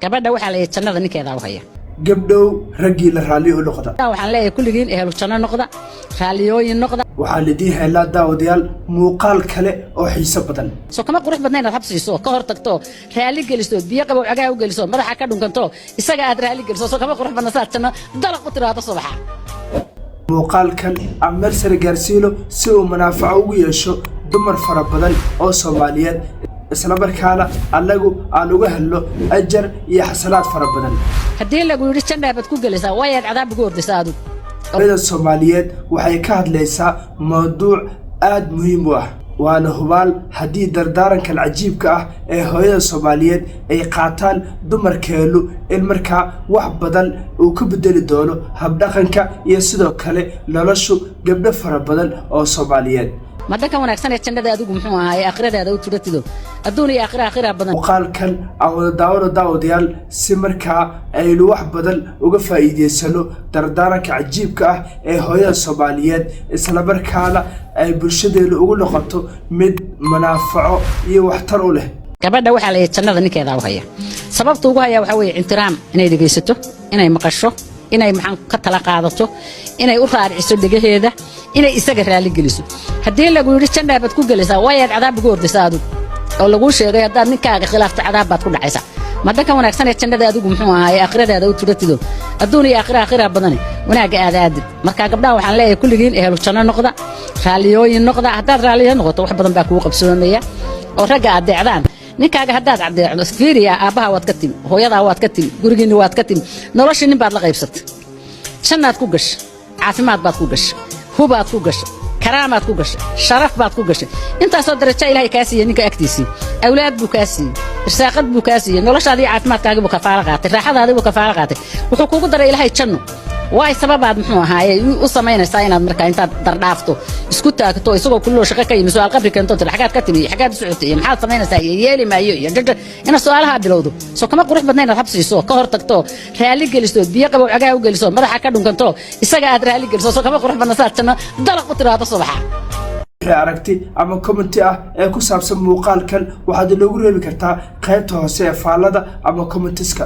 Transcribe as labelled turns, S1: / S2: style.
S1: gabadha waxa la jannada ninkeeda u haya
S2: gabdhow ragii la raaliyo noqda
S1: waxaan leeyahay kulligiin ehlu janno noqda raaliyooyin noqda
S2: waxa la diin helaa daawadayaal muuqaal kale oo xiiso badan
S1: soo kama qurux badnayn aad habsiiso ka hor tagto raali geliso biyo qabow cagaa u geliso madaxa ka dhunkanto isaga aad raali geliso soo kama qurux badna saad janno dalaq u tiraado subaxa
S2: muuqaalkan amar sar gaarsiilo si uu manaafaco ugu yeesho dumar fara badan oo Soomaaliyeed isla markaana anagu aan uga helno ajar iyo xasanaad fara badan
S1: hadii lagu yiri janna bad ku gelisaa way cadaab ugu ordisaadu
S2: hooyada Soomaaliyeed waxay ka hadlaysaa mowduuc aad muhiim u ah waana hubaal hadii dardaaranka cajiibka ah ee hooyada Soomaaliyeed ay qaataan dumarkeenu in markaa wax badan uu ku bedeli doono habdhaqanka iyo sidoo kale noloshu gabdho fara badan oo Soomaaliyeed
S1: madanka wanaagsan ee jannada adigu muxuu ahaay aakhiradaada u turatido adduuniya aakhira badan
S2: muuqaalkan aan daawadayaal si markaa aynu wax badan uga faa'iideysano dardaaranka cajiibka ah ee hooyada Soomaaliyeed isla markaana ay bulshadeenu ugu noqoto mid manaafaco iyo waxtar u leh
S1: gabadha waxa la jannada ninkeeda u haya sababta ugu haya waxa weeye intiraam inay dhageysato inay maqasho inay maxaan ka tala qaadato inay u raariciso dhigaheeda inay isaga raali geliso hadii lagu yiri janna bad ku gelisaa way cadaab ugu ordisaadu oo lagu sheegay haddii ninkaaga khilaafto cadaab baad ku dhacaysa madanka wanaagsan ee jannada adigu muxuu ahaay aakhiradaada u turatido adduuniya aakhira badan wanaaga aadaad marka gabdhaha waxaan leeyahay kulligiin ehlu janno noqda raaliyooyin noqda haddaad raaliyo noqoto wax badan baa kugu qabsoomaya oo ragga adeecdaan ninkaaga haddaad adeecdo fiiriya aabaha waad ka timi hooyada waad ka timi gurigiina waad ka timi nolosha nin baad la qaybsatay jannaad ku gashay caafimaad baad ku gashay hubaad ku gashay karaamaad ku gashay sharaf baad ku gashay intaasoo darajo ilaahay ka siiyay ninka agtiisii awlaad buu ka siiyay irsaaqad buu ka siiyay noloshaadii caafimaadkaaga buu ka faala qaatay raaxadaadii buu ka faala qaatay wuxuu kugu daray ilaahay janno way sababaad muxuu ahaayay u sameynaysaa inaad markaa intaad dardhaafto isku taagto isagoo kullo shaqo ka yimid su'aal qabri keento xagaad ka timi xagaad socotay maxaad sameynaysaa yeeli maayo iyo ina su'aalaha bilowdo soo kama qurux badnayn aad habsiiso ka hor tagto raali geliso biyo qabow cagaa u geliso madaxa ka dhunkanto isaga aad raali geliso soo kama qurux badna saad janno dalaq u tiraado subaxa
S2: aragti ama comment ah ee ku saabsan muuqaalkan waxaad inoogu reebi kartaa qaybta hoose ee faallada ama commentiska